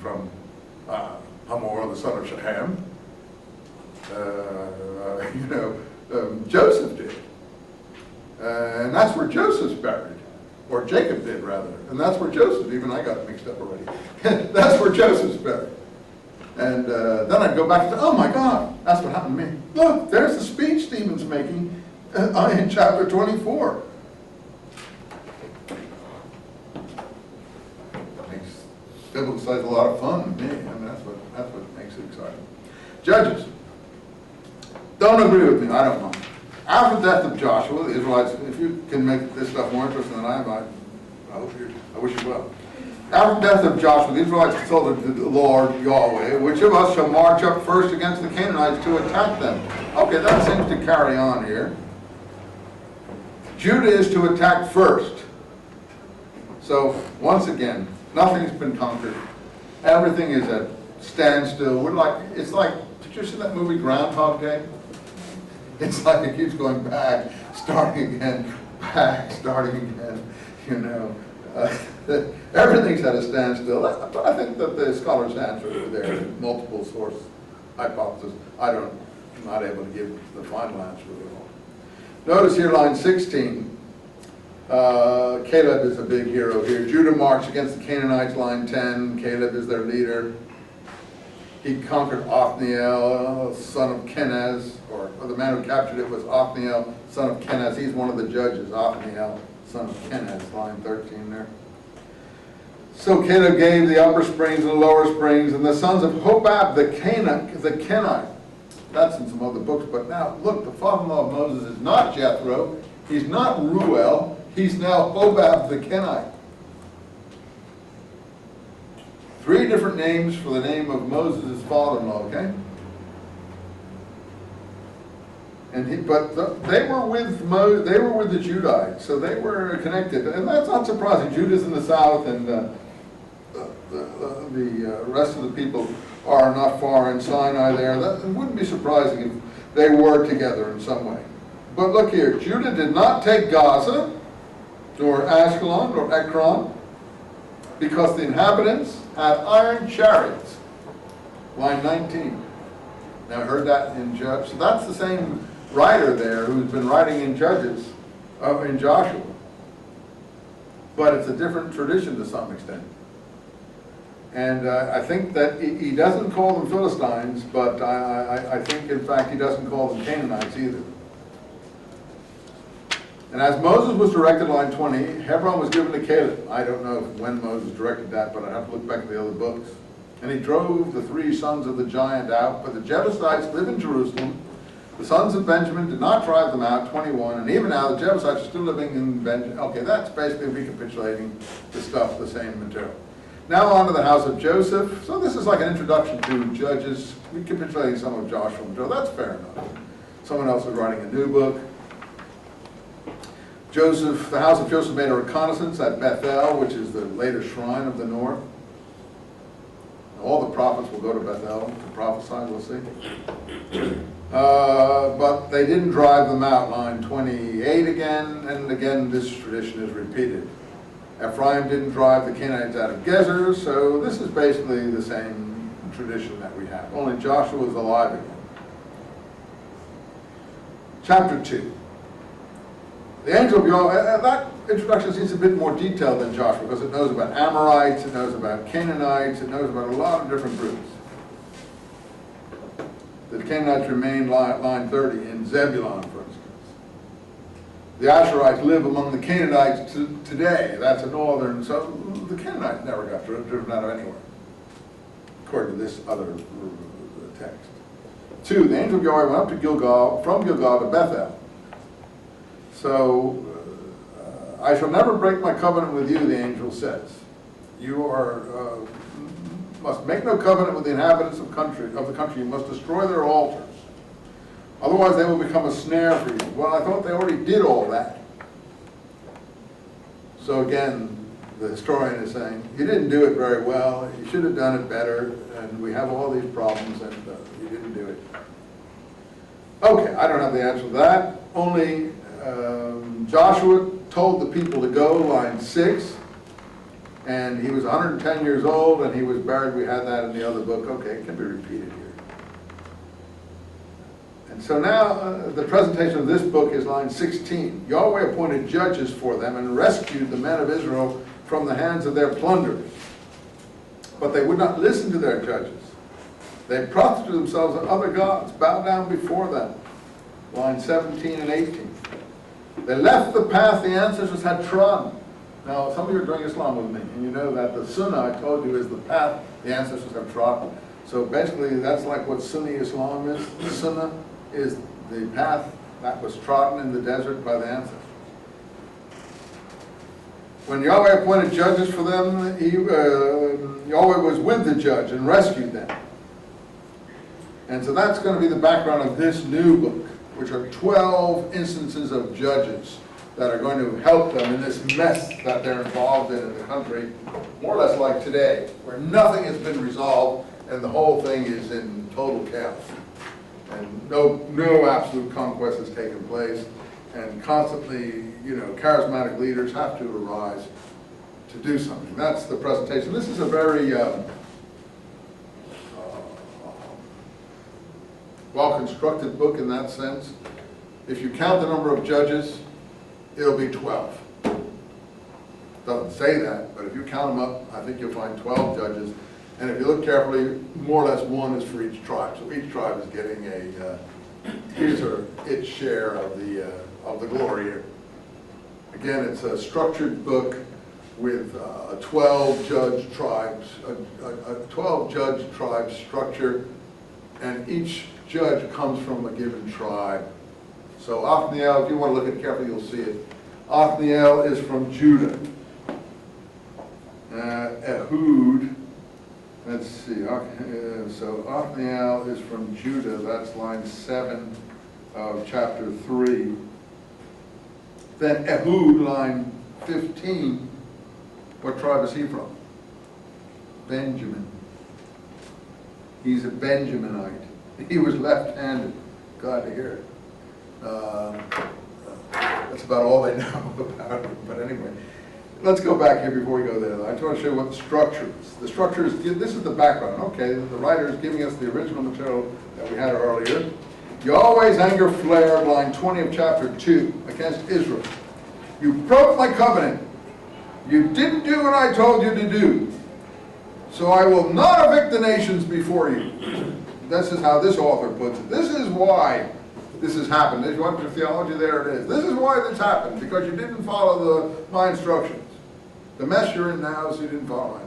from Hamor, the son of Shechem. Joseph did. And that's where Joseph's buried. Or Jacob did, rather. And that's where Joseph, even I got it mixed up already. That's where Joseph's buried. And then I'd go back and say, oh my God, that's what happened to me. Look, there's the speech Stephen's making in chapter 24. Makes biblical studies a lot of fun to me. I mean, that's what makes it exciting. Judges. Don't agree with me, I don't know. After the death of Joshua, the Israelites, if you can make this stuff more interesting than I am, I wish you well. After the death of Joshua, the Israelites consulted the Lord Yahweh, which of us shall march up first against the Canaanites to attack them? Okay, that seems to carry on here. Judah is to attack first. So, once again, nothing's been conquered. Everything is at standstill. It's like, did you see that movie Groundhog Day? It's like it keeps going back, starting again, everything's at a standstill. But I think that the scholars answer their multiple source hypothesis. I'm not able to give the final answer at all. Notice here, line 16. Caleb is a big hero here. Judah marched against the Canaanites, line 10. Caleb is their leader. He conquered Othniel, son of Kenaz, or the man who captured it was Othniel, son of Kenaz. He's one of the judges, Othniel, son of Kenaz, line 13 there. So Caleb gave the upper springs and the lower springs, and the sons of Hobab the Kenite. That's in some other books, but now, look, the father-in-law of Moses is not Jethro, he's not Ruel, he's now Hobab the Kenite. 3 different names for the name of Moses' father-in-law, okay? And they were with the Judites, so they were connected, and that's not surprising. Judah's in the south, and the rest of the people are not far in Sinai there. It wouldn't be surprising if they were together in some way. But look here, Judah did not take Gaza, nor Ashkelon, nor Ekron, because the inhabitants had iron chariots. Line 19. Now I heard that in Judges. So that's the same writer there who's been writing in Judges, in Joshua. But it's a different tradition to some extent. And I think that he doesn't call them Philistines, but I think in fact he doesn't call them Canaanites either. And as Moses was directed, line 20, Hebron was given to Caleb. I don't know when Moses directed that, but I'd have to look back at the other books. And he drove the 3 sons of the giant out, but the Jebusites live in Jerusalem. The sons of Benjamin did not drive them out, 21, and even now the Jebusites are still living in Benjamin. Okay, that's basically recapitulating the stuff, the same material. Now on to the house of Joseph. So this is like an introduction to Judges, recapitulating some of Joshua and Joe. That's fair enough. Someone else is writing a new book. Joseph, the house of Joseph made a reconnaissance at Bethel, which is the later shrine of the north. All the prophets will go to Bethel to prophesy, we'll see. But they didn't drive them out, line 28 again, and again this tradition is repeated. Ephraim didn't drive the Canaanites out of Gezer, so this is basically the same tradition that we have, only Joshua is alive again. Chapter 2. The angel of Yahweh, that introduction seems a bit more detailed than Joshua because it knows about Amorites, it knows about Canaanites, it knows about a lot of different groups. The Canaanites remain, line 30, in Zebulun, for instance. The Asherites live among the Canaanites today. That's a northern, so the Canaanites never got driven out of anywhere, according to this other text. 2, the angel of Yahweh went up to Gilgal, from Gilgal to Bethel. So, I shall never break my covenant with you, the angel says. You must make no covenant with the inhabitants of the country. You must destroy their altars. Otherwise they will become a snare for you. Well, I thought they already did all that. So again, the historian is saying, you didn't do it very well, you should have done it better, and we have all these problems, and you didn't do it. Okay, I don't have the answer to that. Only Joshua told the people to go, line 6. and he was 110 years old, and he was buried. We had that in the other book. Okay, it can be repeated here. And so now the presentation of this book is line 16. Yahweh appointed judges for them and rescued the men of Israel from the hands of their plunderers. But they would not listen to their judges. They prostituted themselves to other gods, bowed down before them. Line 17 and 18. They left the path the ancestors had trodden. Now, some of you are doing Islam with me, and you know that the Sunnah, I told you, is the path the ancestors have trodden. So basically, that's like what Sunni Islam is. The Sunnah is the path that was trodden in the desert by the ancestors. When Yahweh appointed judges for them, Yahweh was with the judge and rescued them. And so that's going to be the background of this new book, which are 12 instances of judges that are going to help them in this mess that they're involved in the country, more or less like today, where nothing has been resolved and the whole thing is in total chaos. And no absolute conquest has taken place, and constantly, charismatic leaders have to arise to do something. That's the presentation. This is a very well-constructed book in that sense. If you count the number of judges, it'll be 12. Doesn't say that, but if you count them up, I think you'll find 12 judges. And if you look carefully, more or less one is for each tribe. So each tribe is getting its share of the glory here. Again, it's a structured book with 12 judge tribes, a 12 judge tribe structure, and each judge comes from a given tribe. So Othniel, if you want to look at it carefully, you'll see it. Othniel is from Judah. Ehud, let's see, so Othniel is from Judah. That's line 7 of chapter 3. Then Ehud, line 15, what tribe is he from? Benjamin. He's a Benjaminite. He was left-handed. Glad to hear it. That's about all they know about it. But anyway, let's go back here before we go there. I just want to show you what the structure is. The structure is, this is the background. Okay, the writer is giving us the original material that we had earlier. Yahweh's anger flared, line 20 of chapter 2, against Israel. You broke my covenant. You didn't do what I told you to do. So I will not evict the nations before you. This is how this author puts it. This is why this has happened. If you want your theology, there it is. This is why this happened, because you didn't follow my instructions. The mess you're in now is you didn't follow my